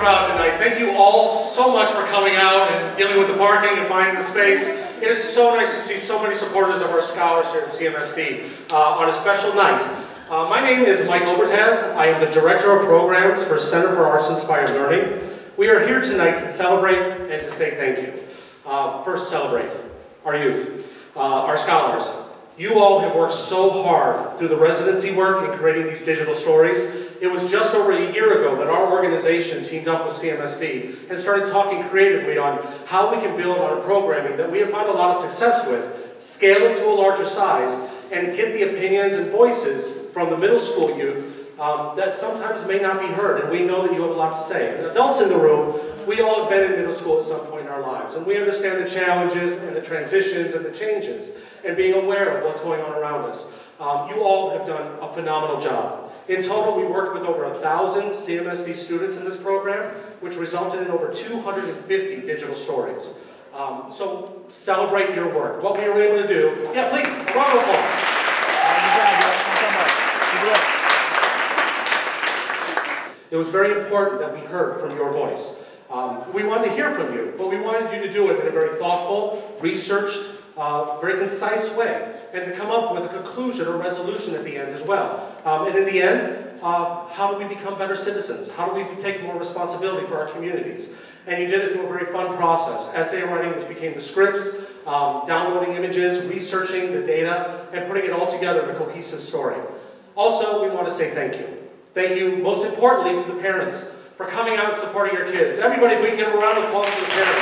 crowd tonight. Thank you all so much for coming out and dealing with the parking and finding the space. It is so nice to see so many supporters of our scholars here at CMSD on a special night. My name is Mike Obertaz. I am the Director of Programs for Center for Arts Inspired Learning. We are here tonight to celebrate and to say thank you. First, celebrate our youth, our scholars. You all have worked so hard through the residency work in creating these digital stories. It was just over a year ago that our organization teamed up with CMSD and started talking creatively on how we can build on a programming that we have found a lot of success with, scale it to a larger size, and get the opinions and voices from the middle school youth that sometimes may not be heard, and we know that you have a lot to say. And adults in the room, we all have been in middle school at some point in our lives, and we understand the challenges and the transitions and the changes, and being aware of what's going on around us. You all have done a phenomenal job. In total, we worked with over 1,000 CMSD students in this program, which resulted in over 250 digital stories. So celebrate your work. What we were able to do, yeah, please, a round of applause. It was very important that we heard from your voice. We wanted to hear from you, but we wanted you to do it in a very thoughtful, researched, very concise way, and to come up with a conclusion or resolution at the end as well. And in the end, how do we become better citizens? How do we take more responsibility for our communities? And you did it through a very fun process. Essay writing, which became the scripts, downloading images, researching the data, and putting it all together in a cohesive story. Also, we want to say thank you. Thank you, most importantly, to the parents for coming out and supporting your kids. Everybody, if we can give a round of applause to the parents.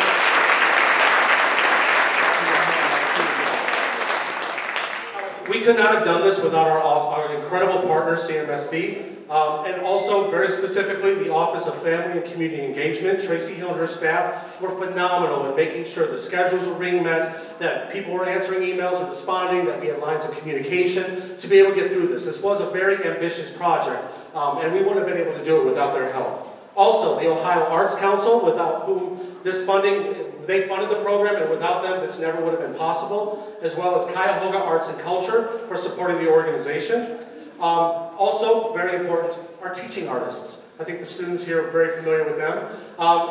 We could not have done this without our incredible partner, CMSD, and also, very specifically, the Office of Family and Community Engagement. Tracy Hill and her staff were phenomenal in making sure the schedules were being met, that people were answering emails and responding, that we had lines of communication to be able to get through this. This was a very ambitious project, and we wouldn't have been able to do it without their help. Also, the Ohio Arts Council, without whom this funding, they funded the program, and without them, this never would have been possible, as well as Cuyahoga Arts and Culture for supporting the organization. Also, very important, our teaching artists. I think the students here are very familiar with them.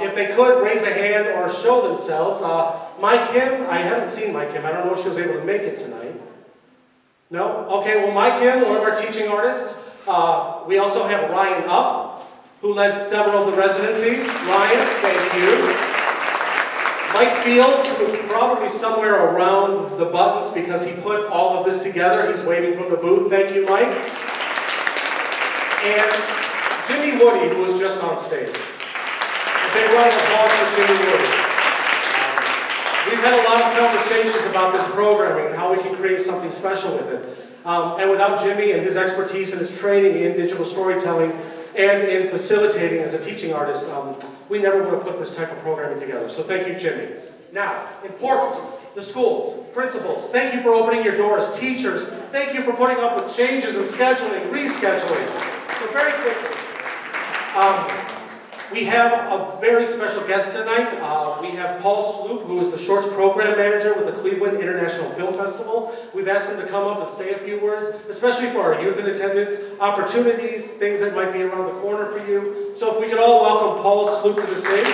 If they could, raise a hand or show themselves. Mike Kim, I haven't seen Mike Kim. I don't know if she was able to make it tonight. No? Okay, well, Mike Kim, one of our teaching artists. We also have Ryan Up, who led several of the residencies. Ryan, thank you. Mike Fields, who was probably somewhere around the buttons because he put all of this together. He's waving from the booth. Thank you, Mike. And Jimmy Woody, who was just on stage. A big round of applause for Jimmy Woody. We've had a lot of conversations about this programming and how we can create something special with it. And without Jimmy and his expertise and his training in digital storytelling and in facilitating as a teaching artist, we never would have put this type of programming together. So thank you, Jimmy. Now, important, the schools, principals, thank you for opening your doors. Teachers, thank you for putting up with changes in scheduling, rescheduling. So very quickly, we have a very special guest tonight. We have Paul Sloop, who is the Shorts Program Manager with the Cleveland International Film Festival. We've asked him to come up and say a few words, especially for our youth in attendance, opportunities, things that might be around the corner for you. So if we could all welcome Paul Sloop to the stage.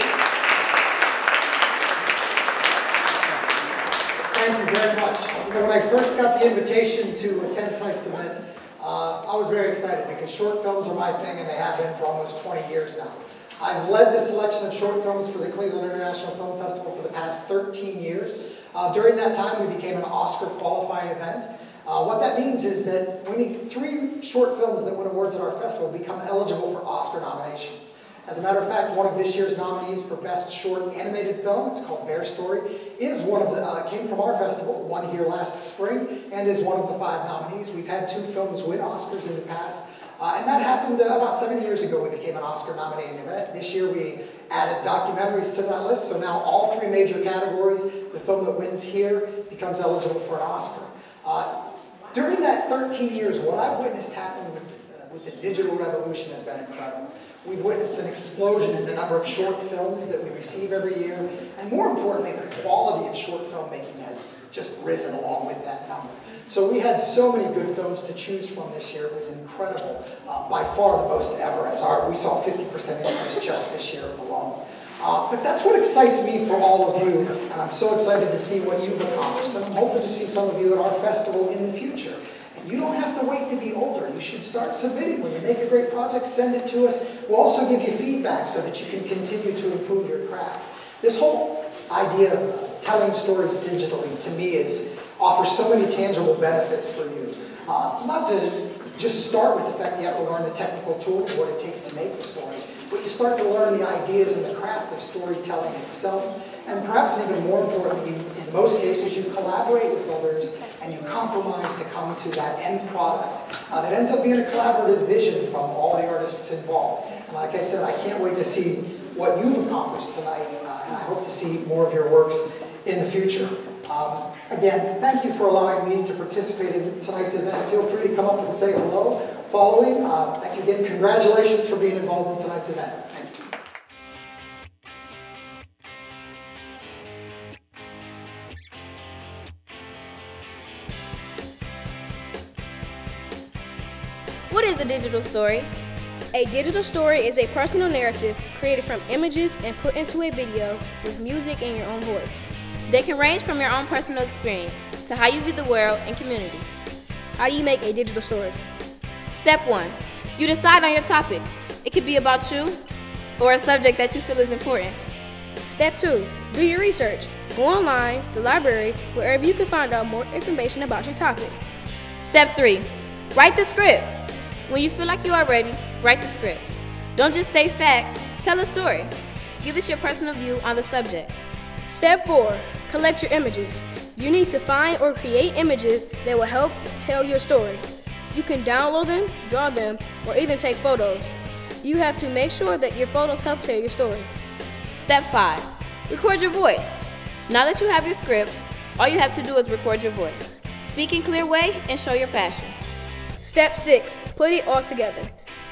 Thank you very much. You know, when I first got the invitation to attend tonight's event, I was very excited because short films are my thing, and they have been for almost 20 years now. I've led the selection of short films for the Cleveland International Film Festival for the past 13 years. During that time, we became an Oscar qualifying event. What that means is that only 3 short films that win awards at our festival become eligible for Oscar nominations. As a matter of fact, one of this year's nominees for Best Short Animated Film, it's called Bear Story, is one of the, came from our festival, won here last spring, and is one of the 5 nominees. We've had 2 films win Oscars in the past, and that happened about 7 years ago. We became an Oscar nominating event. This year we added documentaries to that list, so now all 3 major categories, the film that wins here becomes eligible for an Oscar. During that 13 years, what I've witnessed happen with with the digital revolution has been incredible. We've witnessed an explosion in the number of short films that we receive every year, and more importantly, the quality of short filmmaking has just risen along with that number. So we had so many good films to choose from this year. It was incredible, by far the most ever, as we saw a 50% increase just this year alone. But that's what excites me for all of you, and I'm so excited to see what you've accomplished, and I'm hoping to see some of you at our festival in the future. And you don't have to wait to be older. You should start submitting. When you make a great project, send it to us. We'll also give you feedback so that you can continue to improve your craft. This whole idea of telling stories digitally, to me, offers so many tangible benefits for you. Not to just start with the fact that you have to learn the technical tools, what it takes to make the story, but you start to learn the ideas and the craft of storytelling itself, and perhaps even more importantly, in most cases, you collaborate with others and you compromise to come to that end product that ends up being a collaborative vision from all the artists involved. And like I said, I can't wait to see what you've accomplished tonight, and I hope to see more of your works in the future. Again, thank you for allowing me to participate in tonight's event. Feel free to come up and say hello following. Thank you again. Congratulations for being involved in tonight's event. Thank you. What is a digital story? A digital story is a personal narrative created from images and put into a video with music and your own voice. They can range from your own personal experience to how you view the world and community. How do you make a digital story? Step 1. You decide on your topic. It could be about you or a subject that you feel is important. Step 2. Do your research. Go online, the library, wherever you can find out more information about your topic. Step 3. Write the script. When you feel like you are ready, write the script. Don't just state facts, tell a story. Give us your personal view on the subject. Step 4. Collect your images. You need to find or create images that will help tell your story. You can download them, draw them, or even take photos. You have to make sure that your photos help tell your story. Step 5. Record your voice. Now that you have your script, all you have to do is record your voice. Speak in a clear way and show your passion. Step 6. Put it all together.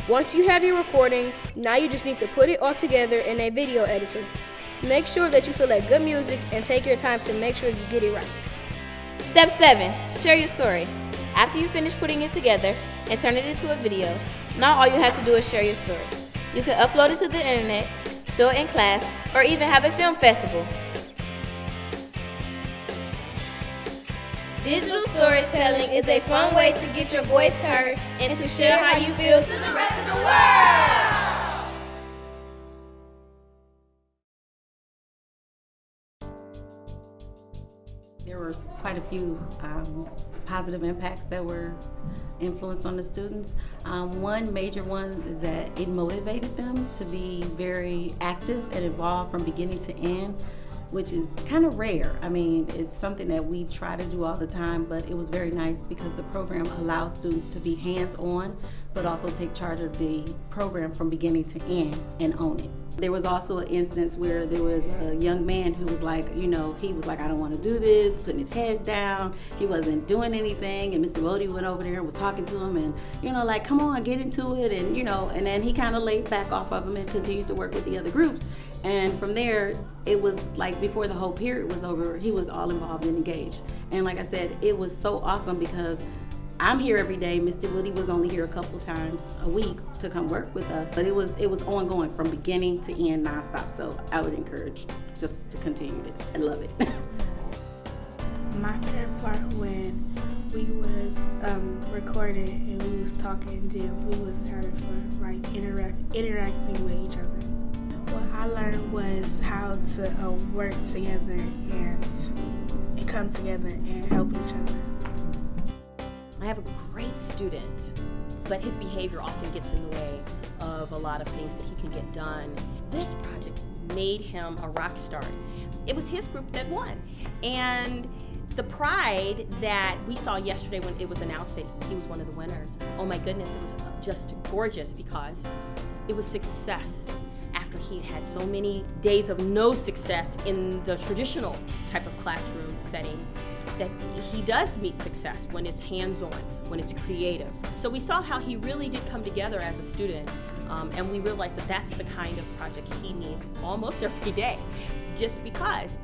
Once you have your recording, now you just need to put it all together in a video editor. Make sure that you select good music and take your time to make sure you get it right. Step 7. Share your story. After you finish putting it together and turn it into a video, now all you have to do is share your story. You can upload it to the internet, show it in class, or even have a film festival. Digital storytelling is a fun way to get your voice heard and to share how you feel to the rest of the world. There were quite a few positive impacts that were influenced on the students. One major one is that it motivated them to be very active and involved from beginning to end, which is kind of rare. I mean, it's something that we try to do all the time, but it was very nice because the program allows students to be hands-on, but also take charge of the program from beginning to end and own it. There was also an instance where there was a young man who was like, he was like, I don't want to do this, putting his head down. He wasn't doing anything, and Mr. Bodie went over there and was talking to him and, like, come on, get into it, and, and then he kind of laid back off of him and continued to work with the other groups. And from there, it was like before the whole period was over, he was all involved and engaged. And like I said, it was so awesome because I'm here every day. Mr. Woody was only here a couple times a week to come work with us. But it was ongoing from beginning to end, nonstop. So I would encourage just to continue this. I love it. My favorite part when we was recording and we was talking and then we was having fun, like interacting with each other. What I learned was how to work together and come together and help each other. I have a great student, but his behavior often gets in the way of a lot of things that he can get done. This project made him a rock star. It was his group that won. And the pride that we saw yesterday when it was announced that he was one of the winners, oh my goodness, it was just gorgeous because it was success after he had had so many days of no success in the traditional type of classroom setting. that he does meet success when it's hands-on, when it's creative. So we saw how he really did come together as a student, and we realized that that's the kind of project he needs almost every day, just because,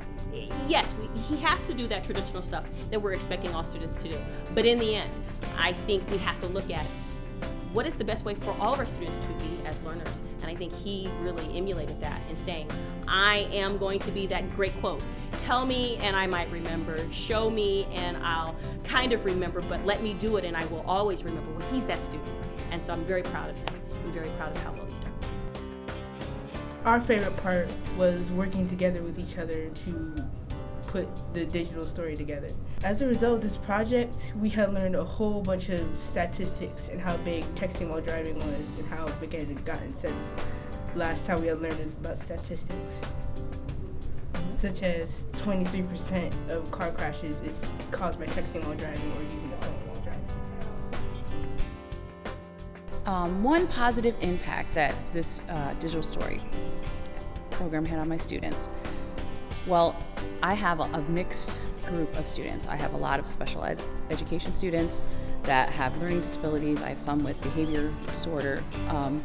yes, he has to do that traditional stuff that we're expecting all students to do. But in the end, I think we have to look at what is the best way for all of our students to be as learners. And I think he really emulated that in saying, I am going to be that great quote. Tell me and I might remember, show me and I'll kind of remember, but let me do it and I will always remember. Well, he's that student. And so I'm very proud of him. I'm very proud of how well he's done. Our favorite part was working together with each other to put the digital story together. As a result of this project, we had learned a whole bunch of statistics and how big texting while driving was and how big it had gotten since last time we had learned about statistics. Such as 23% of car crashes is caused by texting while driving or using a phone while driving. One positive impact that this digital story program had on my students, well, I have a mixed group of students. I have a lot of special education students that have learning disabilities. I have some with behavior disorder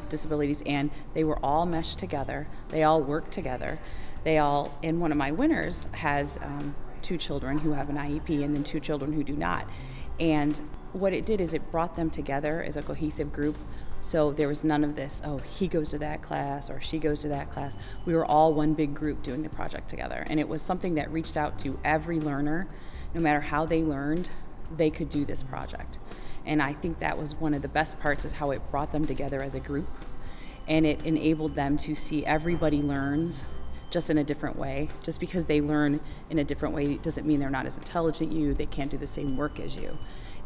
disabilities, and they were all meshed together. They all work together. And one of my winners has 2 children who have an IEP and then 2 children who do not. And what it did is it brought them together as a cohesive group. So there was none of this, oh, he goes to that class or she goes to that class. We were all one big group doing the project together. And it was something that reached out to every learner. No matter how they learned, they could do this project. And I think that was one of the best parts, is how it brought them together as a group. And it enabled them to see everybody learns just in a different way. Just because they learn in a different way doesn't mean they're not as intelligent as you, they can't do the same work as you.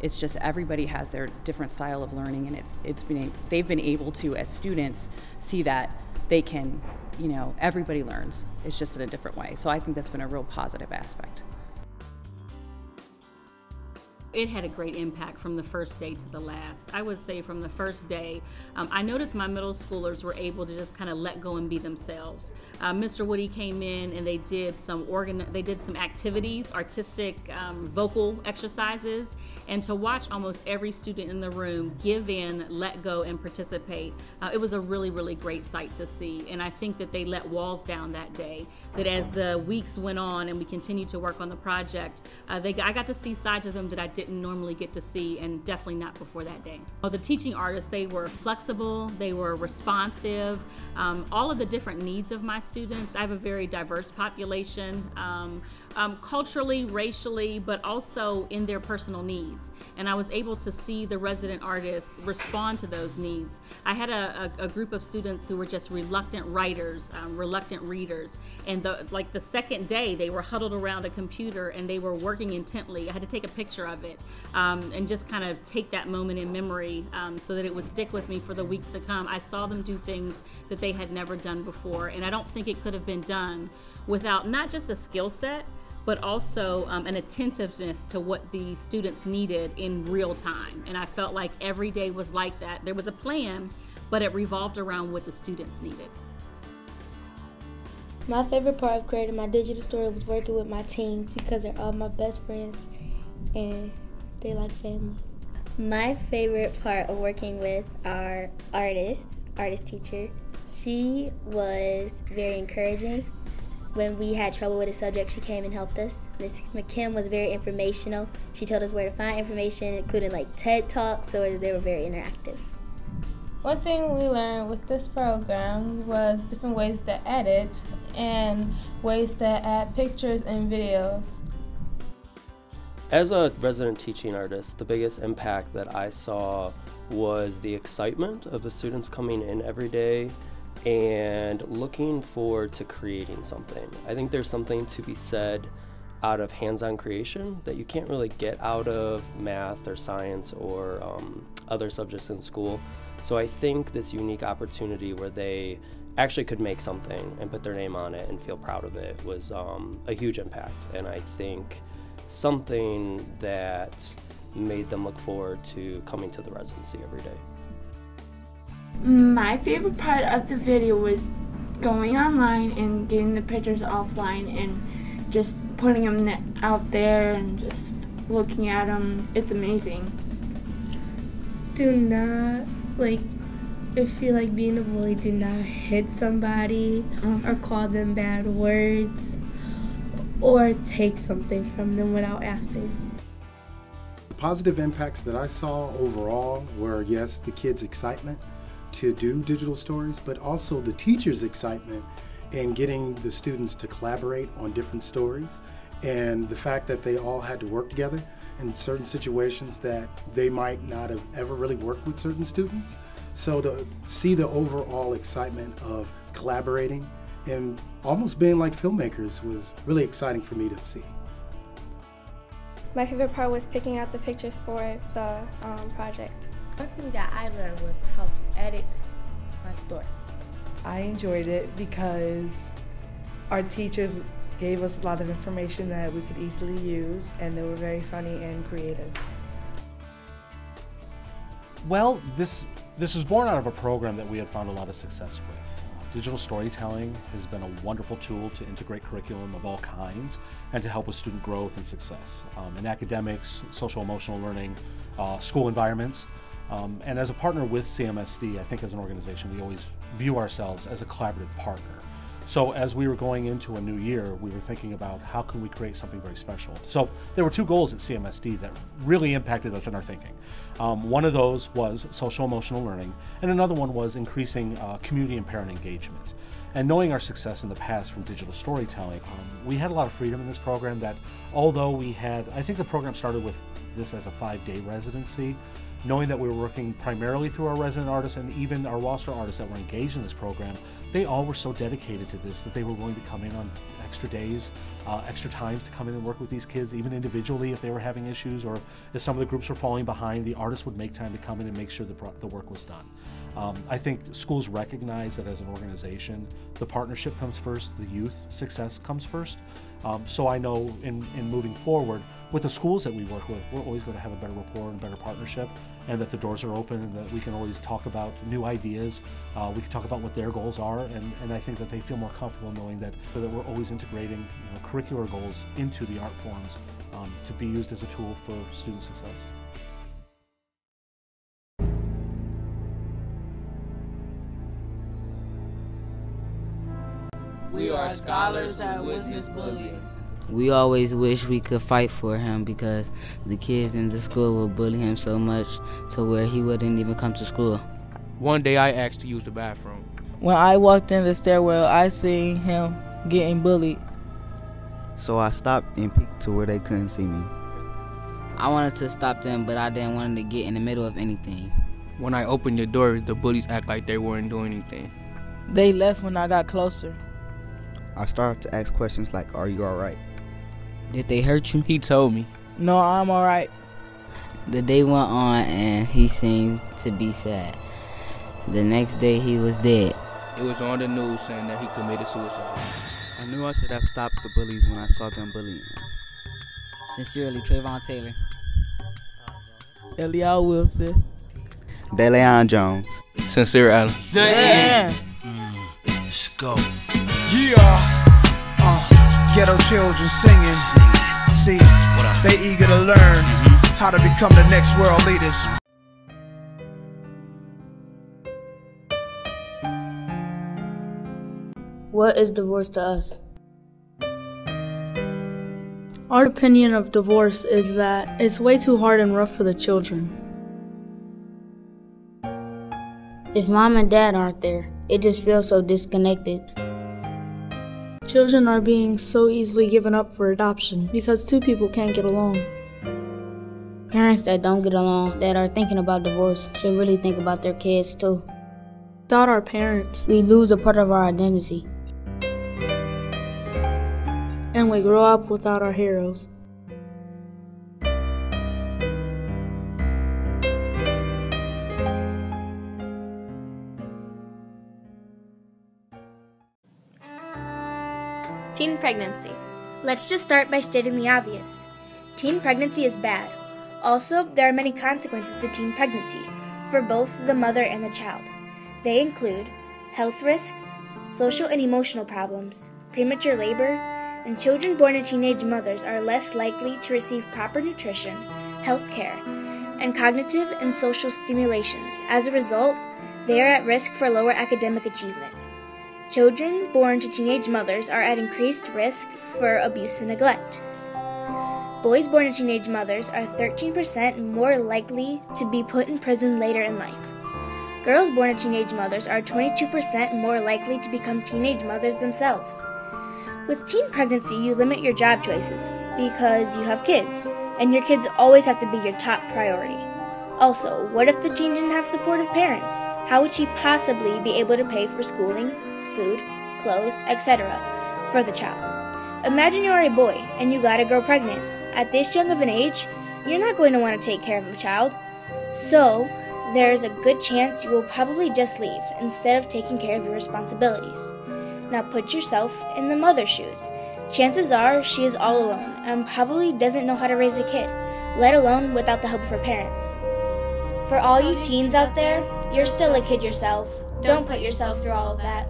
It's just everybody has their different style of learning, and they've been able to, as students, see that they can, everybody learns. It's just in a different way. So I think that's been a real positive aspect. It had a great impact from the first day to the last. I would say from the first day, I noticed my middle schoolers were able to just kind of let go and be themselves. Mr. Woody came in and they did some activities, artistic vocal exercises, and to watch almost every student in the room give in, let go, and participate, it was a really, really great sight to see. And I think that they let walls down that day, that as the weeks went on and we continued to work on the project, I got to see sides of them that I didn't normally get to see, and definitely not before that day. The teaching artists, they were flexible, they were responsive, all of the different needs of my students. I have a very diverse population, culturally, racially, but also in their personal needs. And I was able to see the resident artists respond to those needs. I had a group of students who were just reluctant writers, reluctant readers, and the second day they were huddled around a computer and they were working intently. I had to take a picture of it and just kind of take that moment in memory so that it would stick with me for the weeks to come. I saw them do things that they had never done before, and I don't think it could have been done without not just a skill set, but also an attentiveness to what the students needed in real time. And I felt like every day was like that. There was a plan, but it revolved around what the students needed. My favorite part of creating my digital story was working with my teens, because they're all my best friends and they like family. My favorite part of working with our artist teacher, she was very encouraging. When we had trouble with a subject, she came and helped us. Ms. McKim was very informational. She told us where to find information, including TED Talks, so they were very interactive. One thing we learned with this program was different ways to edit and ways to add pictures and videos. As a resident teaching artist, the biggest impact that I saw was the excitement of the students coming in every day and looking forward to creating something. I think there's something to be said out of hands-on creation that you can't really get out of math or science or other subjects in school. So I think this unique opportunity where they actually could make something and put their name on it and feel proud of it was a huge impact, and I think something that made them look forward to coming to the residency every day. My favorite part of the video was going online and getting the pictures offline and just putting them out there and just looking at them, it's amazing. Do not, if you're being a bully, do not hit somebody or call them bad words or take something from them without asking. The positive impacts that I saw overall were, yes, the kids' excitement to do digital stories, but also the teachers' excitement in getting the students to collaborate on different stories, and the fact that they all had to work together in certain situations that they might not have ever really worked with certain students. So to see the overall excitement of collaborating and almost being like filmmakers was really exciting for me to see. My favorite part was picking out the pictures for the project. One thing that I learned was how to edit my story. I enjoyed it because our teachers gave us a lot of information that we could easily use, and they were very funny and creative. Well, this was born out of a program that we had found a lot of success with. Digital storytelling has been a wonderful tool to integrate curriculum of all kinds and to help with student growth and success in academics, social emotional learning, school environments. And as a partner with CMSD, I think as an organization, we always view ourselves as a collaborative partner. So as we were going into a new year, we were thinking about how can we create something very special. So there were two goals at CMSD that really impacted us in our thinking. One of those was social emotional learning, and another one was increasing community and parent engagement. And knowing our success in the past from digital storytelling, we had a lot of freedom in this program that although we had, I think the program started with this as a 5-day residency, knowing that we were working primarily through our resident artists and even our roster artists that were engaged in this program, they all were so dedicated to this that they were willing to come in on extra days, extra times to come in and work with these kids, even individually if they were having issues or if some of the groups were falling behind, the artists would make time to come in and make sure the work was done. I think schools recognize that as an organization, the partnership comes first, the youth success comes first. So I know in moving forward, with the schools that we work with, we're always going to have a better rapport and better partnership, and that the doors are open and that we can always talk about new ideas. We can talk about what their goals are, and I think that they feel more comfortable knowing that we're always integrating curricular goals into the art forms to be used as a tool for student success. We are scholars that witness bullying. We always wish we could fight for him because the kids in the school would bully him so much to where he wouldn't even come to school. One day I asked to use the bathroom. When I walked in the stairwell, I seen him getting bullied. So I stopped and peeked to where they couldn't see me. I wanted to stop them, but I didn't want them to get in the middle of anything. When I opened the door, the bullies act like they weren't doing anything. They left when I got closer. I started to ask questions like, "Are you all right?" Did they hurt you? He told me. No, I'm all right. The day went on and he seemed to be sad. The next day he was dead. It was on the news saying that he committed suicide. I knew I should have stopped the bullies when I saw them bullying him. Sincerely, Trayvon Taylor. Eliel Wilson. DeLeon Jones. Sincere Allen. Let's go. Yeah. Ghetto children singing. See, they eager to learn how to become the next world leaders. What is divorce to us? Our opinion of divorce is that it's way too hard and rough for the children. If mom and dad aren't there, it just feels so disconnected. Children are being so easily given up for adoption because two people can't get along. Parents that don't get along, that are thinking about divorce, should really think about their kids too. Without our parents, we lose a part of our identity. And we grow up without our heroes. Teen pregnancy. Let's just start by stating the obvious. Teen pregnancy is bad. Also, there are many consequences to teen pregnancy for both the mother and the child. They include health risks, social and emotional problems, premature labor, and children born to teenage mothers are less likely to receive proper nutrition, health care, and cognitive and social stimulations. As a result, they are at risk for lower academic achievement. Children born to teenage mothers are at increased risk for abuse and neglect. Boys born to teenage mothers are 13% more likely to be put in prison later in life. Girls born to teenage mothers are 22% more likely to become teenage mothers themselves. With teen pregnancy, you limit your job choices because you have kids, and your kids always have to be your top priority. Also, what if the teen didn't have supportive parents? How would she possibly be able to pay for schooling, food, clothes, etc. for the child? Imagine you're a boy and you got a girl pregnant. At this young of an age, you're not going to want to take care of a child. So, there's a good chance you will probably just leave instead of taking care of your responsibilities. Now put yourself in the mother's shoes. Chances are she is all alone and probably doesn't know how to raise a kid, let alone without the help of her parents. For all you teens out there, you're still a kid yourself. Don't put yourself through all of that.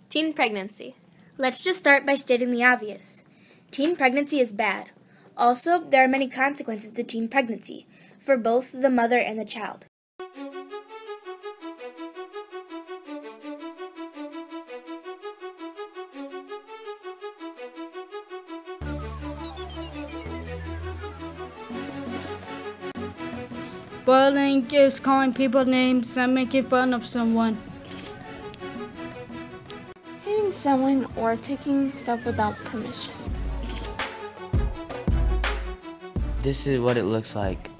Teen pregnancy. Let's just start by stating the obvious. Teen pregnancy is bad. Also, there are many consequences to teen pregnancy, for both the mother and the child. Bullying is calling people names and making fun of someone. Hitting someone or taking stuff without permission. This is what it looks like.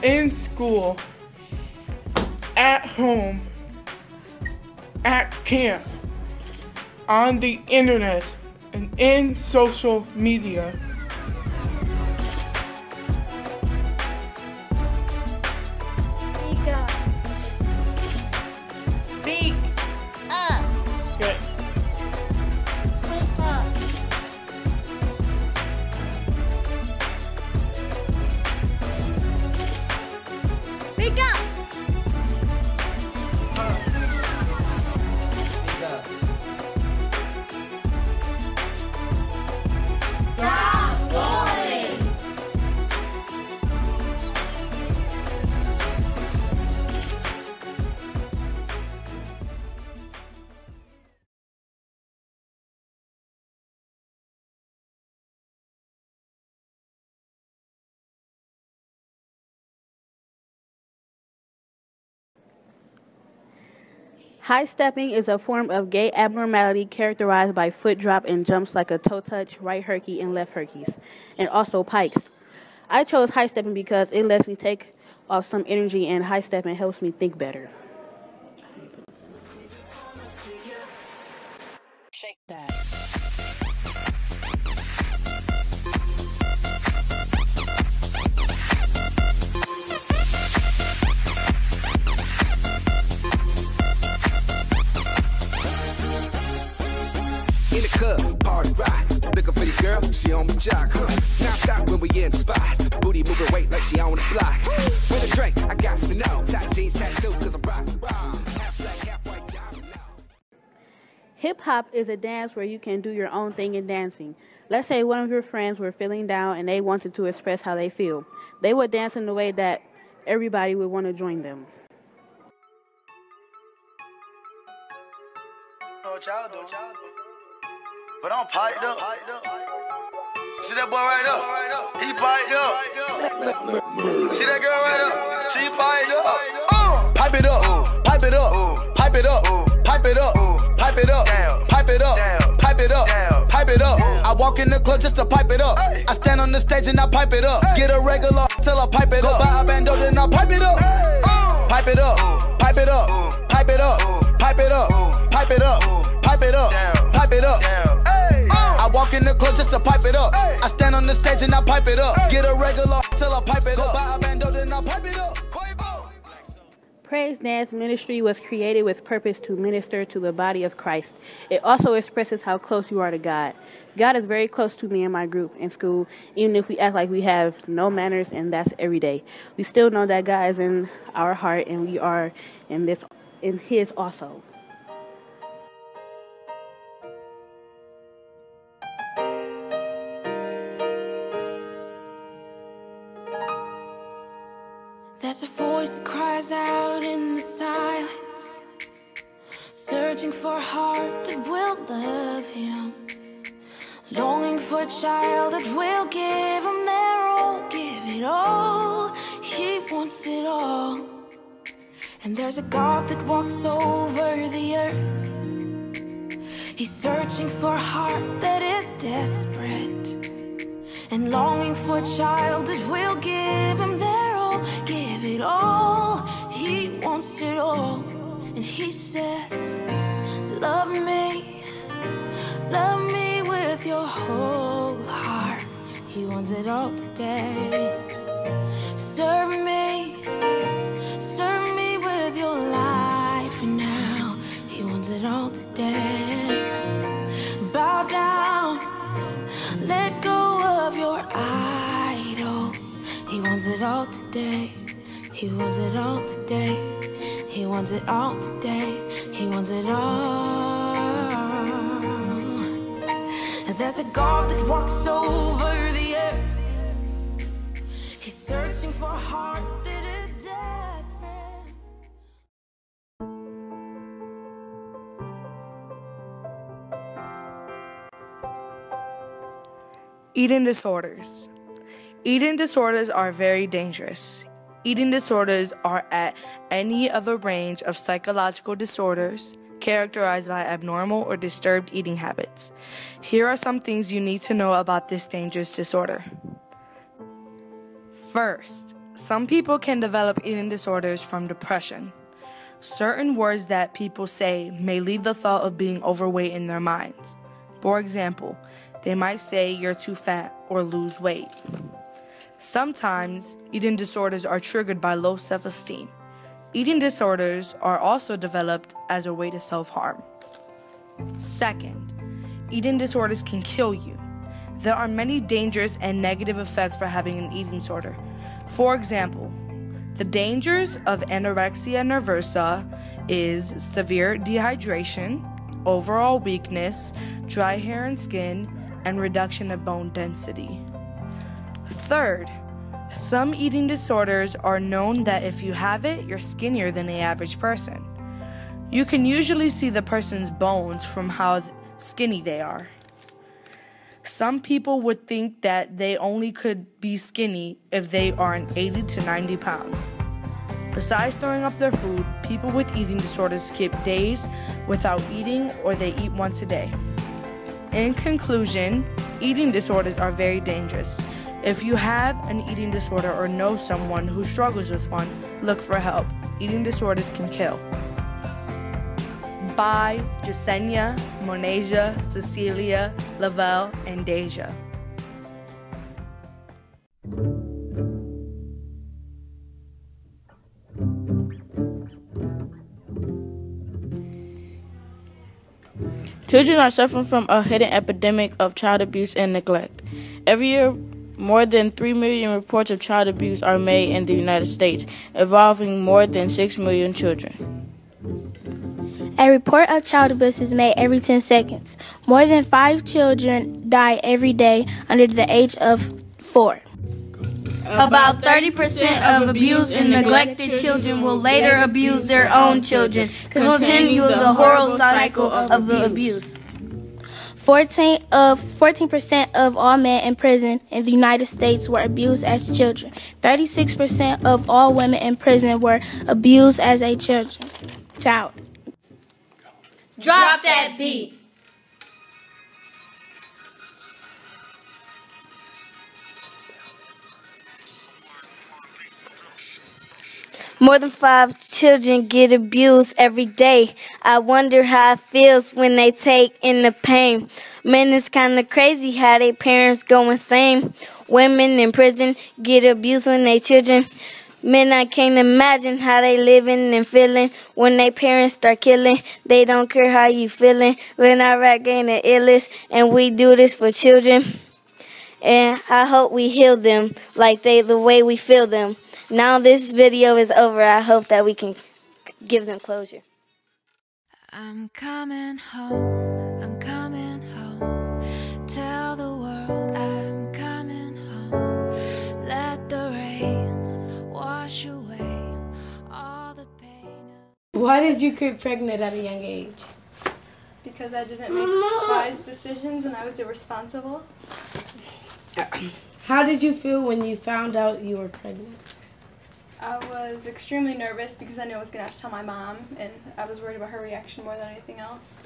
In school, at home, at camp, on the internet, and in social media. Speak up. Good. Speak up. Speak up. Stop bullying. High stepping is a form of gait abnormality characterized by foot drop and jumps like a toe touch, right herky, and left herkies, and also pikes. I chose high stepping because it lets me take off some energy, and high stepping helps me think better. Shake that. In the club, party rock. Looking for the girl, she on my jock. Now stop when we in the spot. Booty moving weight like she on the block. With a drink, I got to know. Tight jeans, tattoo, cause I'm rock. Half black, half white, diamond now. Hip hop is a dance where you can do your own thing in dancing. Let's say one of your friends were feeling down and they wanted to express how they feel. They would dance in a way that everybody would want to join them. But I'm piped up. See that boy right up? He piped up. See that girl right up? She piped up. Pipe it up. Pipe it up. Pipe it up. Pipe it up. Pipe it up. Pipe it up. Pipe it up. Pipe it up. I walk in the club just to pipe it up. I stand on the stage and I pipe it up. Get a regular till I pipe it up. Go buy a bando then I pipe it up. Pipe it up. Pipe it up. Pipe it up. Pipe it up. Pipe it up. Pipe it up. Pipe it up. I walk in the club just to pipe it up. I stand on the stage and I pipe it up. Get a regular till I pipe it up. Go buy a bando pipe it up. Praise Dance Ministry was created with purpose to minister to the body of Christ. It also expresses how close you are to God. God is very close to me and my group in school, even if we act like we have no manners, and that's every day. We still know that God is in our heart, and we are in His also. There's a voice that cries out in the silence, searching for a heart that will love Him, longing for a child that will give Him their all, give it all. He wants it all. And there's a God that walks over the earth. He's searching for a heart that is desperate and longing for a child that will give Him their all, give it all. He wants it all. And He says, love me with your whole heart. He wants it all today. Serve me with your life now. He wants it all today. Bow down, let go of your idols. He wants it all today. He wants it all today. He wants it all today. He wants it all. And there's a God that walks over the earth. He's searching for a heart that is desperate. Eating disorders. Eating disorders are very dangerous. Eating disorders are at any other range of psychological disorders characterized by abnormal or disturbed eating habits. Here are some things you need to know about this dangerous disorder. First, some people can develop eating disorders from depression. Certain words that people say may leave the thought of being overweight in their minds. For example, they might say you're too fat or lose weight. Sometimes eating disorders are triggered by low self-esteem. Eating disorders are also developed as a way to self-harm. Second, eating disorders can kill you. There are many dangerous and negative effects for having an eating disorder. For example, the dangers of anorexia nervosa is severe dehydration, overall weakness, dry hair and skin, and reduction of bone density. Third, some eating disorders are known that if you have it, you're skinnier than the average person. You can usually see the person's bones from how skinny they are. Some people would think that they only could be skinny if they are 80 to 90 pounds. Besides throwing up their food, people with eating disorders skip days without eating, or they eat once a day. In conclusion, eating disorders are very dangerous. If you have an eating disorder or know someone who struggles with one, look for help. Eating disorders can kill. By Jasenia, Monasia, Cecilia, Lavelle, and Deja. Children are suffering from a hidden epidemic of child abuse and neglect. Every year, more than 3 million reports of child abuse are made in the United States, involving more than 6 million children. A report of child abuse is made every 10 seconds. More than 5 children die every day under the age of 4. About 30% of abused and neglected children will later abuse their own children, continue the horrible cycle of the abuse. 14% of all men in prison in the United States were abused as children. 36% of all women in prison were abused as a child. Drop that beat. More than 5 children get abused every day. I wonder how it feels when they take in the pain. Man, it's kinda crazy how their parents go insane. Women in prison get abused when they children Man, I can't imagine how they living and feeling when they parents start killing. They don't care how you feeling. When Iraq ain't the illest, and we do this for children. And I hope we heal them like the way we feel them. Now this video is over. I hope that we can give them closure. I'm coming home, I'm coming home. Tell the world I'm coming home. Let the rain wash away all the pain. Why did you get pregnant at a young age? Because I didn't make wise decisions and I was irresponsible. How did you feel when you found out you were pregnant? I was extremely nervous because I knew I was going to have to tell my mom, and I was worried about her reaction more than anything else.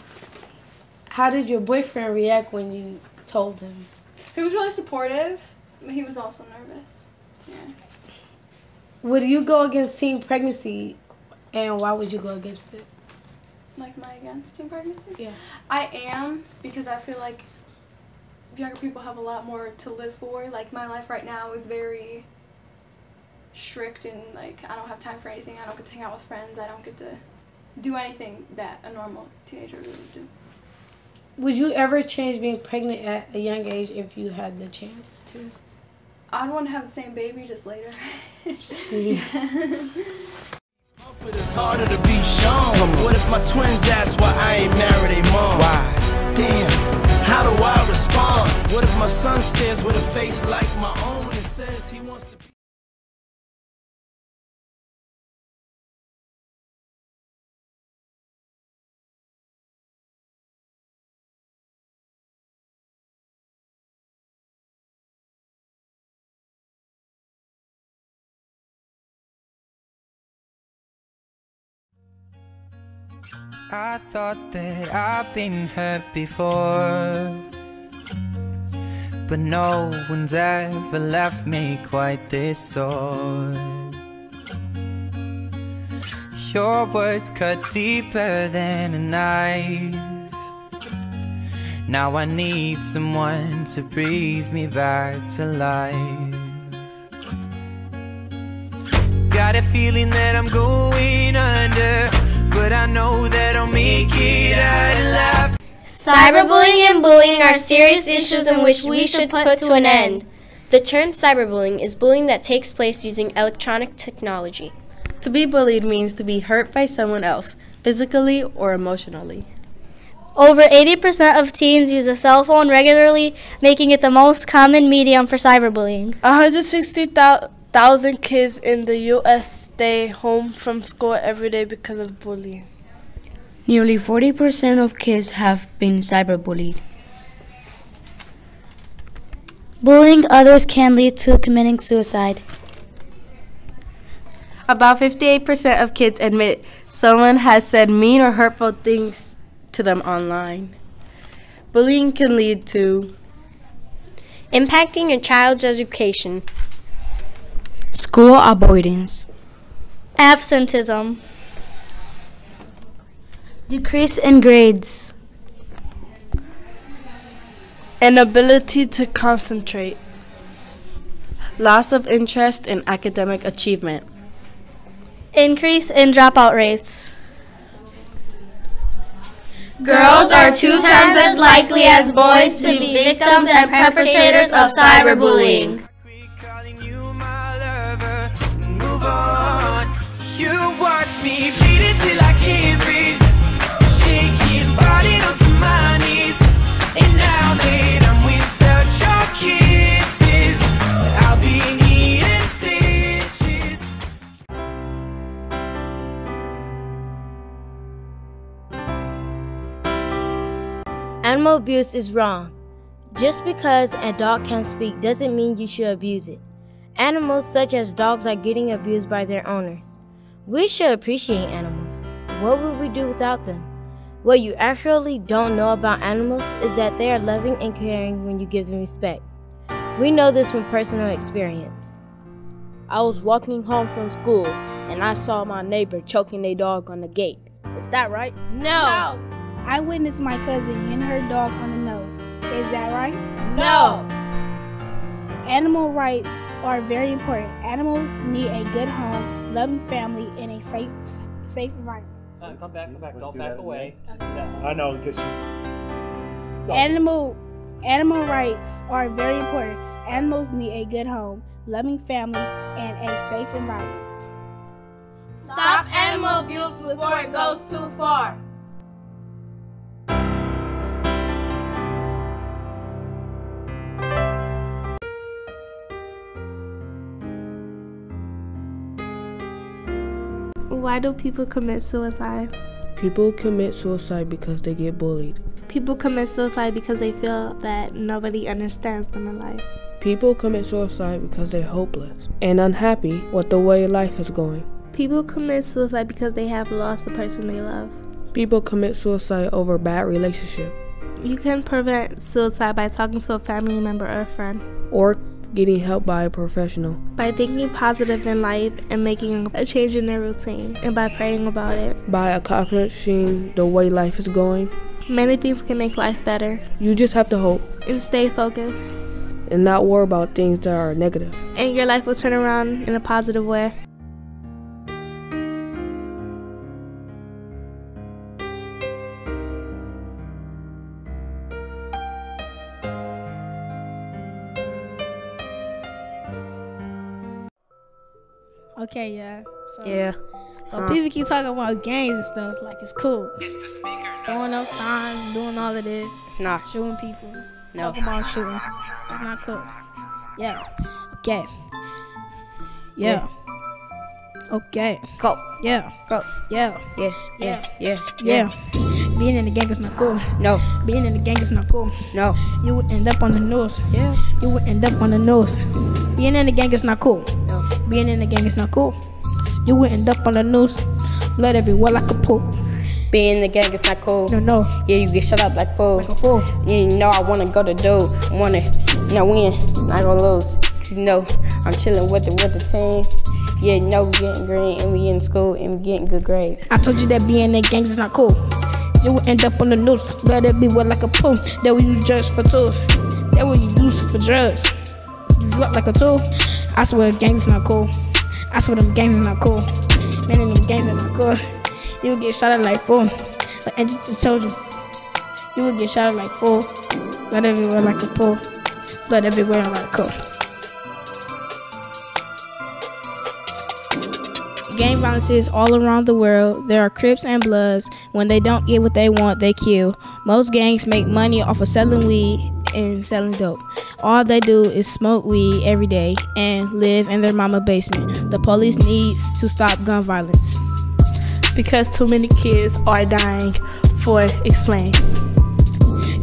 How did your boyfriend react when you told him? He was really supportive, but he was also nervous. Yeah. Would you go against teen pregnancy, and why would you go against it? Like my against teen pregnancy? Yeah. I am, because I feel like younger people have a lot more to live for. Like, my life right now is very strict, and like I don't have time for anything. I don't get to hang out with friends. I don't get to do anything that a normal teenager would do. Would you ever change being pregnant at a young age if you had the chance to? I'd want to have the same baby, just later. Yeah. But it's harder to be shown. What if my twins ask why I ain't married a mom? Why? Damn, how do I respond? What if my son stares with a face like my own and says he wants to be... I thought that I've been hurt before, but no one's ever left me quite this sore. Your words cut deeper than a knife. Now I need someone to breathe me back to life. Got a feeling that I'm going under, but I know that I'll make it out alive. Cyberbullying and bullying are serious issues in which we should put to an end. The term cyberbullying is bullying that takes place using electronic technology. To be bullied means to be hurt by someone else, physically or emotionally. Over 80% of teens use a cell phone regularly, making it the most common medium for cyberbullying. 160,000 kids in the U.S. stay home from school every day because of bullying. Nearly 40% of kids have been cyberbullied. Bullying others can lead to committing suicide. About 58% of kids admit someone has said mean or hurtful things to them online. Bullying can lead to impacting a child's education, school avoidance, absenteeism, decrease in grades, inability to concentrate, loss of interest in academic achievement, increase in dropout rates. Girls are 2 times as likely as boys to be victims and perpetrators of cyberbullying. You watch me bleed until I can't breathe, shaking, falling onto my knees. And now that I'm without your kisses, I'll be needing stitches. Animal abuse is wrong. Just because a dog can't speak doesn't mean you should abuse it. Animals such as dogs are getting abused by their owners. We should appreciate animals. What would we do without them? What you actually don't know about animals is that they are loving and caring when you give them respect. We know this from personal experience. I was walking home from school and I saw my neighbor choking their dog on the gate. Is that right? No! I witnessed my cousin hitting her dog on the nose. Is that right? No! Animal rights are very important. Animals need a good home, loving family, and a safe environment. Come back. Don't back away. I know, because Animal rights are very important. Animals need a good home, loving family, and a safe environment. Stop animal abuse before it goes too far. Why do people commit suicide? People commit suicide because they get bullied. People commit suicide because they feel that nobody understands them in life. People commit suicide because they're hopeless and unhappy with the way life is going. People commit suicide because they have lost the person they love. People commit suicide over bad relationship. You can prevent suicide by talking to a family member or a friend. Or getting help by a professional. By thinking positive in life and making a change in their routine. And by praying about it. By accomplishing the way life is going. Many things can make life better. You just have to hope. And stay focused. And not worry about things that are negative. And your life will turn around in a positive way. Okay, yeah. So Yeah. people keep talking about gangs and stuff like it's cool. It's the speaker. Throwing up signs, doing all of this. Nah. Shooting people. No. Talking about shooting. It's not cool. Yeah. Okay. Yeah. Okay. Go. Yeah. Go. Yeah. Yeah. Being in the gang is not cool. No. Being in the gang is not cool. No. You would end up on the news. Yeah. You would end up on the news. Being in the gang is not cool. No. Being in the gang is not cool. You would end up on the news. Blood everywhere like a pool. Being in the gang is not cool. No. Yeah, you get shut up like fool. Like a fool. Yeah, you know I wanna go to do. Wanna not win, not gonna lose. Cause you know I'm chilling with the team. Yeah, you know we getting green and we in school and we getting good grades. I told you that being in the gang is not cool. You will end up on the news. Blood everywhere like a pool. That what you judge for tools. That what you use for drugs. You drop like a tool. I swear gangs not cool. I swear them gangs is not cool. Man, in them gangs are not cool. You will get shot at like fool. Like I just told you. You will get shot at like fool. Blood everywhere like a pool. Blood everywhere like a cool. Gang violence is all around the world. There are Crips and Bloods. When they don't get what they want, they kill. Most gangs make money off of selling weed and selling dope. All they do is smoke weed every day and live in their mama basement. The police needs to stop gun violence. Because too many kids are dying. For explain.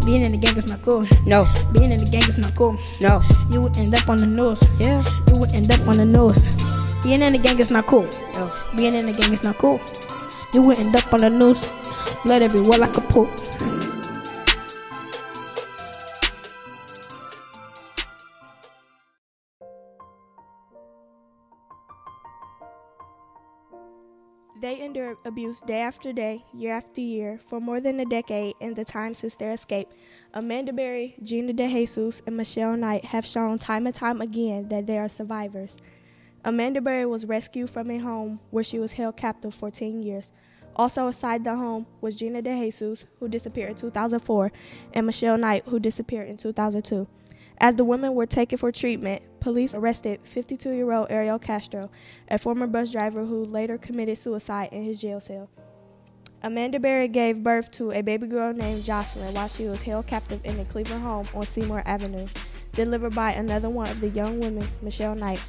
Being in the gang is not cool. No. Being in the gang is not cool. No. You would end up on the news. Yeah. You would end up on the news. Being in the gang is not cool. No. Being in the gang is not cool. You would end up on the news. Blood everywhere like a pool. They endure abuse day after day, year after year, for more than a decade in the time since their escape. Amanda Berry, Gina DeJesus, and Michelle Knight have shown time and time again that they are survivors. Amanda Berry was rescued from a home where she was held captive for 10 years. Also inside the home was Gina DeJesus, who disappeared in 2004, and Michelle Knight, who disappeared in 2002. As the women were taken for treatment, police arrested 52-year-old Ariel Castro, a former bus driver who later committed suicide in his jail cell. Amanda Berry gave birth to a baby girl named Jocelyn while she was held captive in the Cleveland home on Seymour Avenue, delivered by another one of the young women, Michelle Knight.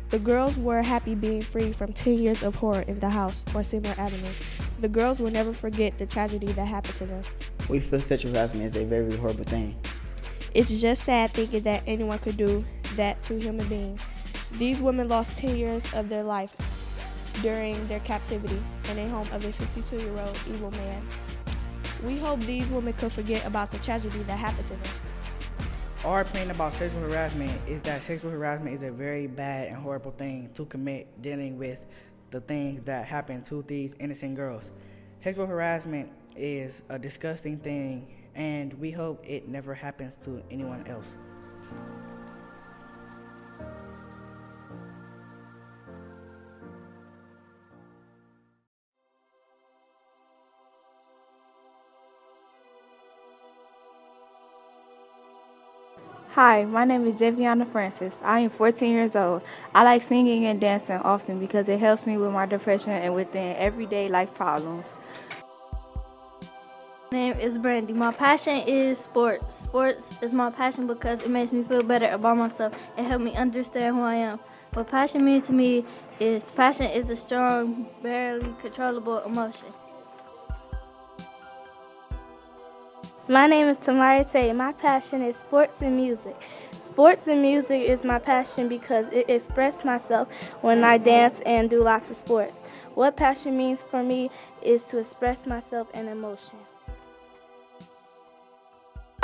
The girls were happy being free from 10 years of horror in the house on Seymour Avenue. The girls will never forget the tragedy that happened to them. We feel sexual harassment is a very horrible thing. It's just sad thinking that anyone could do that to human beings. These women lost 10 years of their life during their captivity in a home of a 52-year-old evil man. We hope these women could forget about the tragedy that happened to them. Our opinion about sexual harassment is that sexual harassment is a very bad and horrible thing to commit dealing with the things that happen to these innocent girls. Sexual harassment is a disgusting thing, and we hope it never happens to anyone else. Hi, my name is Javiana Francis. I am 14 years old. I like singing and dancing often because it helps me with my depression and within everyday life problems. My name is Brandy. My passion is sports. Sports is my passion because it makes me feel better about myself and help me understand who I am. What passion means to me is passion is a strong, barely controllable emotion. My name is Tamara Tay. My passion is sports and music. Sports and music is my passion because it expresses myself when I dance and do lots of sports. What passion means for me is to express myself in emotion.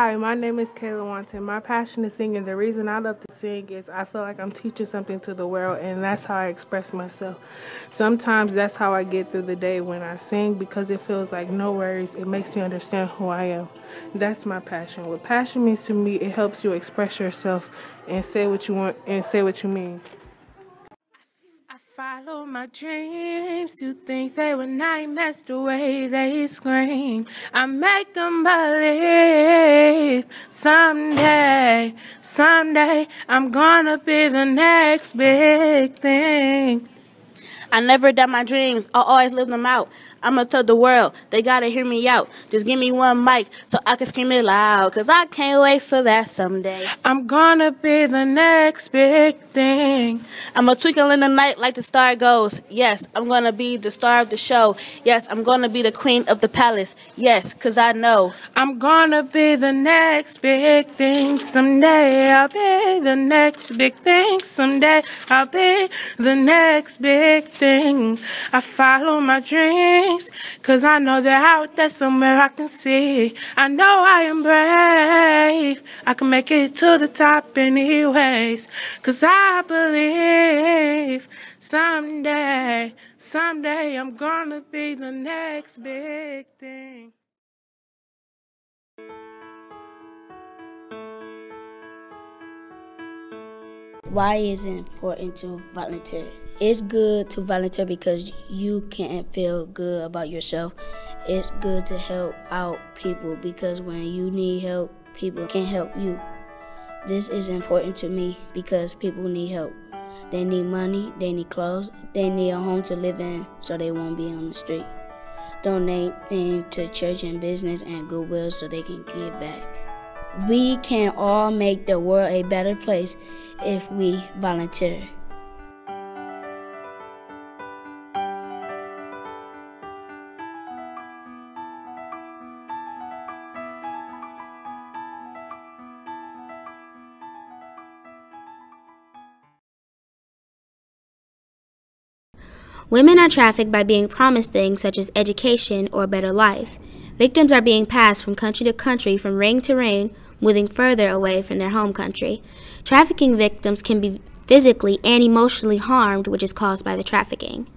Hi, my name is Kayla Wanton. My passion is singing. The reason I love to sing is I feel like I'm teaching something to the world, and that's how I express myself. Sometimes that's how I get through the day when I sing because it feels like no worries. It makes me understand who I am. That's my passion. What passion means to me, it helps you express yourself and say what you want and say what you mean. Follow my dreams, do things they would not mess the way they scream. I make them believe someday I'm gonna be the next big thing. I never doubt my dreams, I'll always live them out. I'ma tell the world, they gotta hear me out. Just give me one mic so I can scream it loud, cause I can't wait for that someday. I'm gonna be the next big thing. I'm a twinkle in the night like the star goes. Yes, I'm gonna be the star of the show. Yes, I'm gonna be the queen of the palace. Yes, cause I know I'm gonna be the next big thing. Someday I'll be the next big thing. Someday I'll be the next big thing. I follow my dreams, cause I know they're out there somewhere I can see. I know I am brave, I can make it to the top anyways. Cause I believe someday I'm gonna be the next big thing. Why is it important to volunteer? It's good to volunteer because you can't feel good about yourself. It's good to help out people because when you need help, people can help you. This is important to me because people need help. They need money, they need clothes, they need a home to live in so they won't be on the street. Donate to church and business and goodwill so they can give back. We can all make the world a better place if we volunteer. Women are trafficked by being promised things such as education or a better life. Victims are being passed from country to country, from ring to ring, moving further away from their home country. Trafficking victims can be physically and emotionally harmed, which is caused by the trafficking.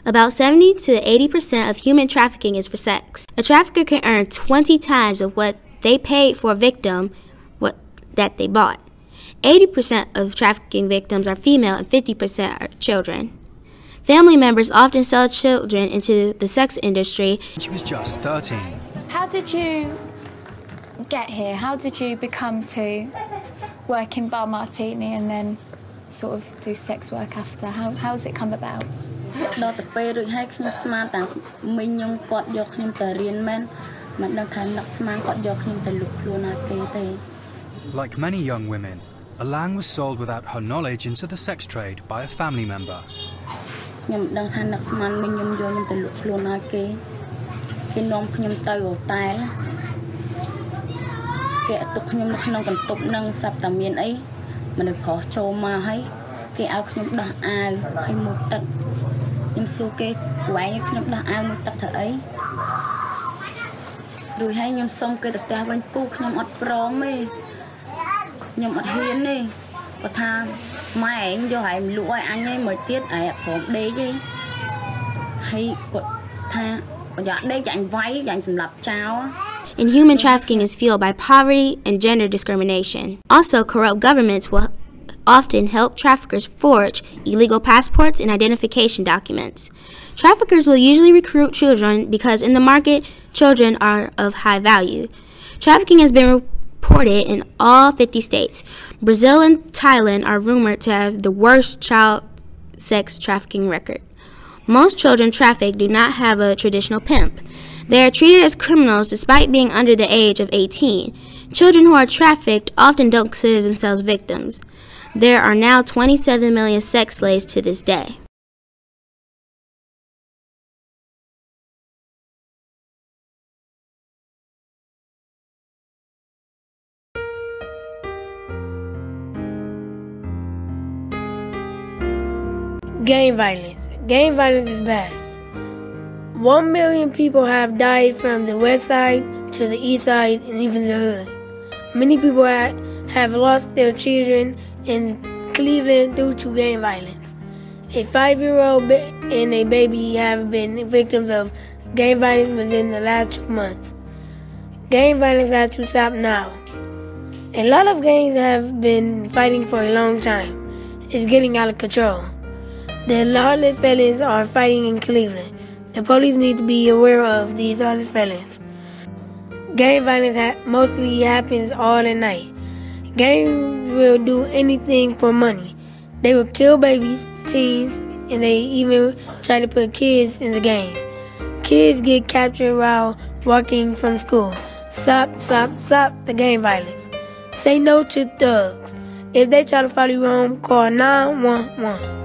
About 70 to 80% of human trafficking is for sex. A trafficker can earn 20 times of what they paid for a victim that they bought. 80% of trafficking victims are female and 50% are children. Family members often sell children into the sex industry. She was just 13. How did you get here? How did you become to work in Bar Martini and then sort of do sex work after? How has it come about? Like many young women, Alang was sold without her knowledge into the sex trade by a family member. And human trafficking is fueled by poverty and gender discrimination. Also, corrupt governments will often help traffickers forge illegal passports and identification documents. Traffickers will usually recruit children because in the market, children are of high value. Trafficking has been reported in all 50 states. Brazil and Thailand are rumored to have the worst child sex trafficking record. Most children trafficked do not have a traditional pimp. They are treated as criminals despite being under the age of 18. Children who are trafficked often don't consider themselves victims. There are now 27 million sex slaves to this day. Gang violence. Gang violence is bad. 1 million people have died from the west side to the east side and even the hood. Many people have lost their children in Cleveland due to gang violence. A 5-year-old and a baby have been victims of gang violence within the last 2 months. Gang violence has to stop now. A lot of gangs have been fighting for a long time. It's getting out of control. The lawless felons are fighting in Cleveland. The police need to be aware of these lawless felons. Gang violence mostly happens all at night. Gangs will do anything for money. They will kill babies, teens, and they even try to put kids in the gangs. Kids get captured while walking from school. Stop the gang violence. Say no to thugs. If they try to follow you home, call 911.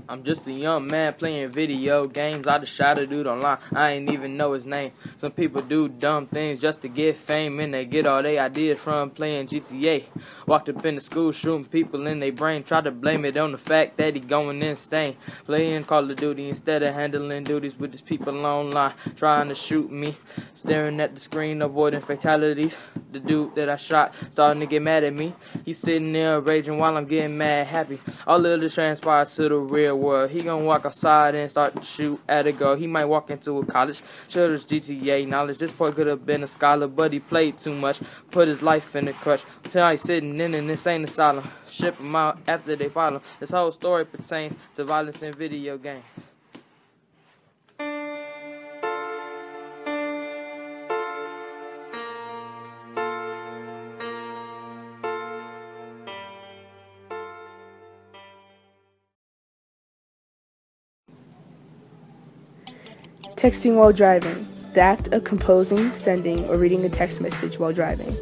I'm just a young man playing video games. I just shot a dude online. I ain't even know his name. Some people do dumb things just to get fame, and they get all their ideas from playing GTA. Walked up in the school shooting people in their brain. Tried to blame it on the fact that he going insane. Playing Call of Duty instead of handling duties with his people online. Trying to shoot me. Staring at the screen, avoiding fatalities. The dude that I shot starting to get mad at me. He's sitting there raging while I'm getting mad happy. All of this transpires to the real world. He gonna walk outside and start to shoot at a girl. He might walk into a college, show his GTA knowledge. This boy could have been a scholar, but he played too much. Put his life in a crutch. Now he's sitting in an insane asylum. Ship him out after they follow him. This whole story pertains to violence in video games. Texting while driving, the act of composing, sending, or reading a text message while driving.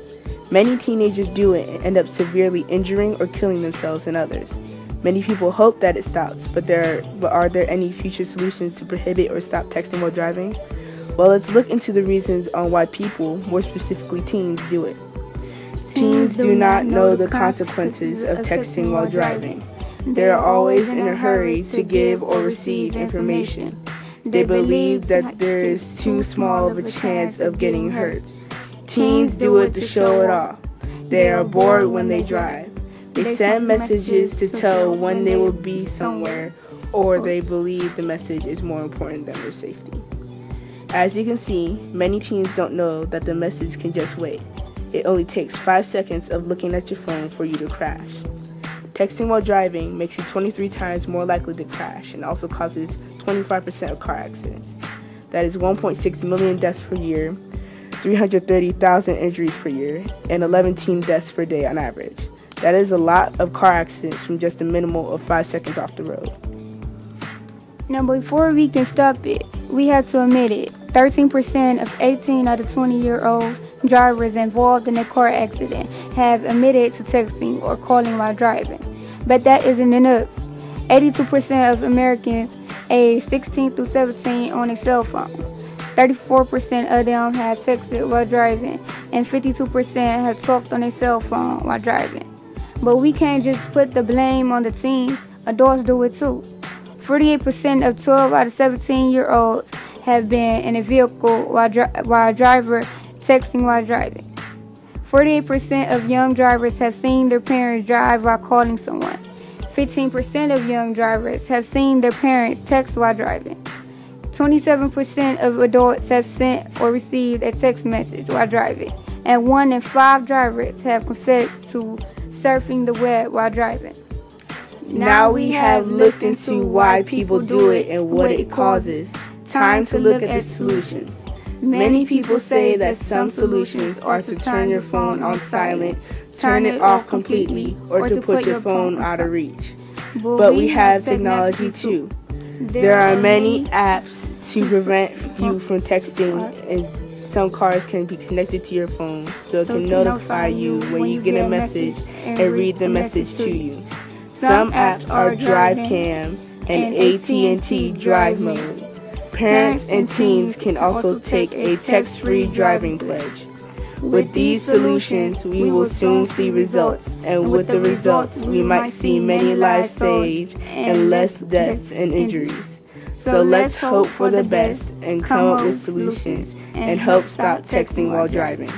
Many teenagers do it and end up severely injuring or killing themselves and others. Many people hope that it stops, but are there any future solutions to prohibit or stop texting while driving? Well, let's look into the reasons on why people, more specifically teens, do it. Teens do not know the consequences of texting while driving. They are always in a hurry to give or receive information. They believe that there is too small of a chance of getting hurt. Teens do it to show it off. They are bored when they drive. They send messages to tell when they will be somewhere, or they believe the message is more important than their safety. As you can see, many teens don't know that the message can just wait. It only takes 5 seconds of looking at your phone for you to crash. Texting while driving makes you 23 times more likely to crash and also causes 25% of car accidents. That is 1.6 million deaths per year, 330,000 injuries per year, and 11 teen deaths per day on average. That is a lot of car accidents from just a minimal of 5 seconds off the road. Now, before we can stop it, we have to admit it. 13% of 18 out of 20-year-old drivers involved in a car accident have admitted to texting or calling while driving. But that isn't enough. 82% of Americans aged 16 through 17 own a cell phone. 34% of them have texted while driving, and 52% have talked on a cell phone while driving. But we can't just put the blame on the teens. Adults do it too. 48% of 12 out of 17-year-olds have been in a vehicle while a driver texting while driving. 48% of young drivers have seen their parents drive while calling someone. 15% of young drivers have seen their parents text while driving. 27% of adults have sent or received a text message while driving. And 1 in 5 drivers have confessed to surfing the web while driving. Now we have looked into why people do it and what it causes. Time to look at the solutions. Many people say that some solutions are to turn your phone on silent, turn it off completely, or to put your phone out of reach. But we have technology too. There are many apps to prevent you from texting, and some cards can be connected to your phone so it can notify you when you get a message and read the message to you. Some apps are Drive Cam and AT&T Drive Mode. Parents and teens can also take a text-free driving pledge. With these solutions, we will soon see results, and with the results, we might see many lives saved and less deaths and injuries. So let's hope for the best and come up with solutions and help stop texting while driving.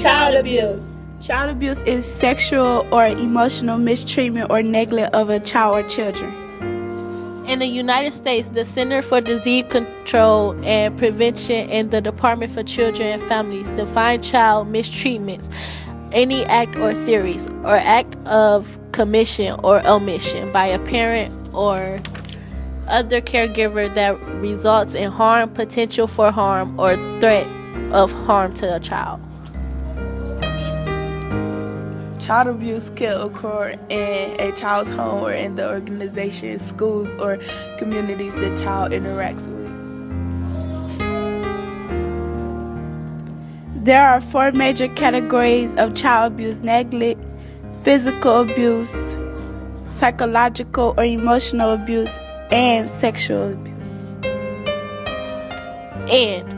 Child abuse. Child abuse is sexual or emotional mistreatment or neglect of a child or children. In the United States, the Center for Disease Control and Prevention and the Department for Children and Families define child mistreatments any act or series or act of commission or omission by a parent or other caregiver that results in harm, potential for harm, or threat of harm to a child. Child abuse can occur in a child's home or in the organization, schools, or communities the child interacts with. There are 4 major categories of child abuse: neglect, physical abuse, psychological or emotional abuse, and sexual abuse. And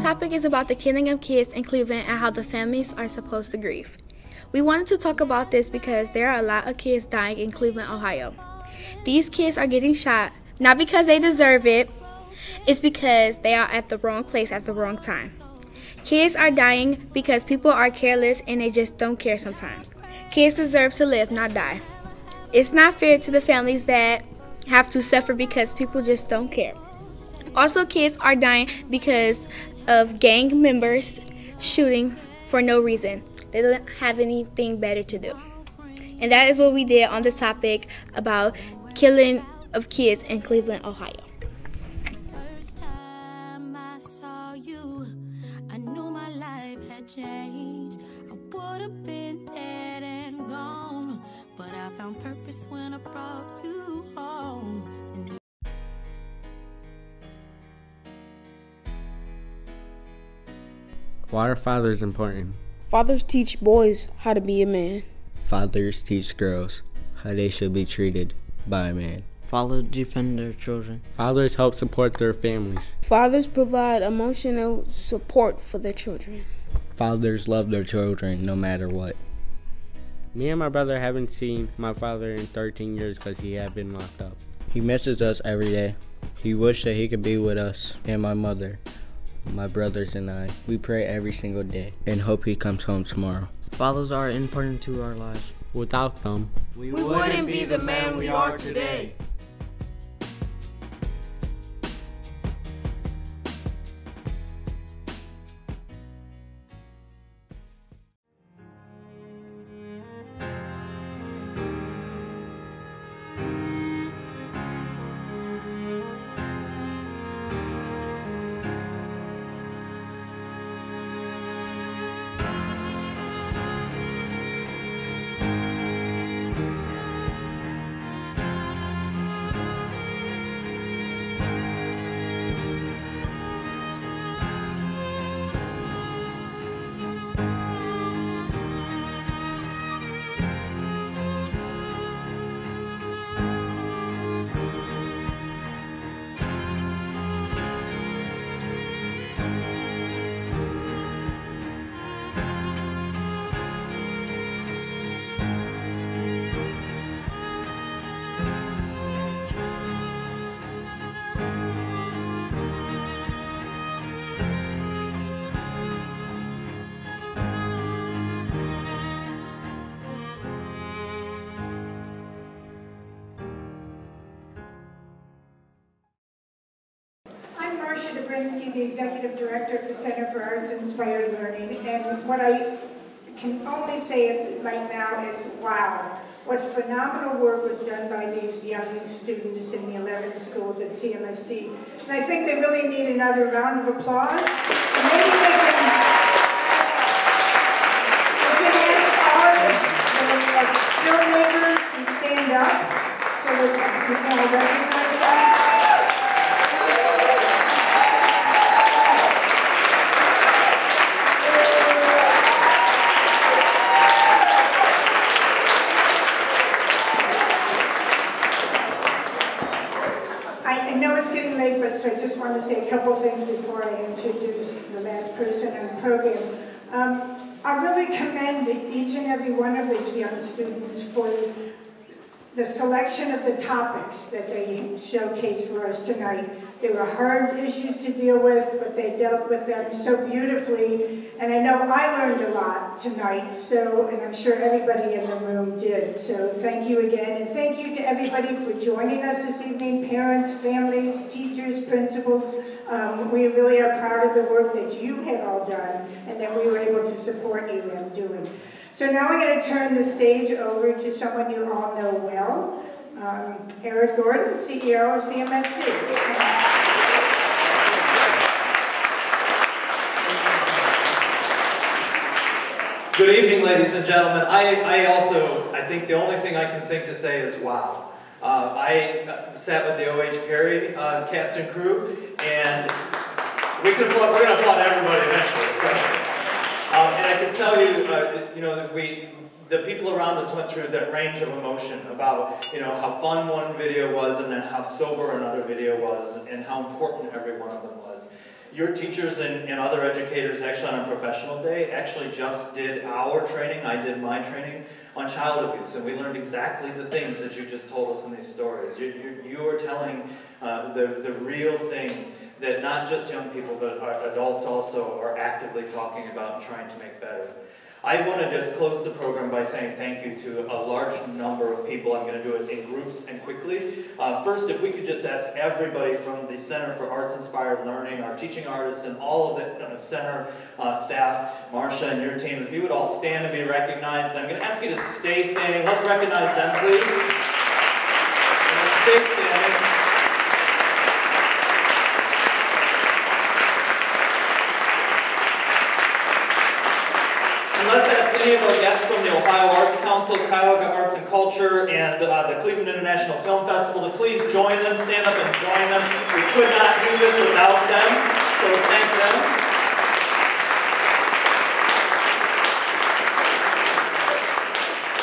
topic is about the killing of kids in Cleveland and how the families are supposed to grieve. We wanted to talk about this because there are a lot of kids dying in Cleveland, Ohio. These kids are getting shot, not because they deserve it, it's because they are at the wrong place at the wrong time. Kids are dying because people are careless and they just don't care sometimes. Kids deserve to live, not die. It's not fair to the families that have to suffer because people just don't care. Also, kids are dying because of gang members shooting for no reason. They don't have anything better to do. And that is what we did on the topic about killing of kids in Cleveland, Ohio. First time I saw you, I knew my life had changed. I would have been dead and gone, but I found purpose when I brought you home. Why are fathers important? Fathers teach boys how to be a man. Fathers teach girls how they should be treated by a man. Fathers defend their children. Fathers help support their families. Fathers provide emotional support for their children. Fathers love their children no matter what. Me and my brother haven't seen my father in 13 years because he had been locked up. He misses us every day. He wished that he could be with us and my mother. My brothers and I, we pray every single day and hope he comes home tomorrow. Fathers are important to our lives. Without them, we wouldn't be the man we are today. Brinsky, the Executive Director of the Center for Arts Inspired Learning, and what I can only say right now is, wow, what phenomenal work was done by these young students in the 11 schools at CMSD. And I think they really need another round of applause. And maybe they can ask all of the filmmakers to stand up so that we can all recognize them. I know it's getting late, but so I just want to say a couple things before I introduce the last person on the program. I really commend each and every one of these young students for the selection of the topics that they showcased for us tonight. They were hard issues to deal with, but they dealt with them so beautifully. And I know I learned a lot tonight, and I'm sure everybody in the room did. So thank you again, and thank you to everybody for joining us this evening, parents, families, teachers, principals. We really are proud of the work that you have all done and that we were able to support you in doing. So now I'm going to turn the stage over to someone you all know well, Eric Gordon, CEO of CMSD. Good evening, ladies and gentlemen. I think the only thing I can think to say is wow. I sat with the O.H. Perry cast and crew, and we're going to applaud everybody eventually. So. And I can tell you, the people around us went through that range of emotion about, how fun one video was and then how sober another video was and how important every one of them was. Your teachers and other educators actually on a professional day actually just did our training, I did my training on child abuse, and we learned exactly the things that you just told us in these stories. You are telling the real things that not just young people, but adults also are actively talking about and trying to make better. I want to just close the program by saying thank you to a large number of people. I'm going to do it in groups and quickly. First, if we could just ask everybody from the Center for Arts Inspired Learning, our teaching artists, and all of the center staff, Marcia and your team, if you would all stand and be recognized. I'm going to ask you to stay standing. Let's recognize them, please. And stay standing. And let's ask any of our guests from the Ohio Arts Council, Cuyahoga Arts and Culture, and the Cleveland International Film Festival to please join them, stand up and join them. We could not do this without them, so thank them.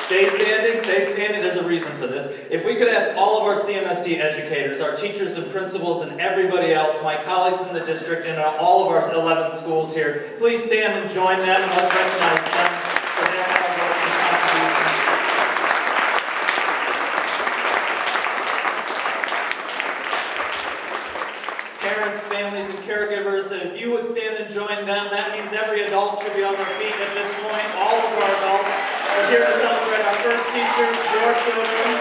Stay standing, stay standing. There's a reason for this. If we could ask all of our CMSD educators, our teachers and principals, and everybody else, my colleagues in the district and all of our 11 schools here, please stand and join them, and let's recognize them for their hard work and contributions. Parents, families, and caregivers, if you would stand and join them, that means every adult should be on their feet at this point. All of our adults. We're here to celebrate our first teachers, your children.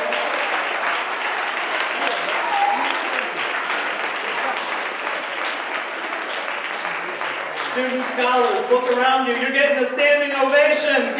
Student scholars, look around you. You're getting a standing ovation.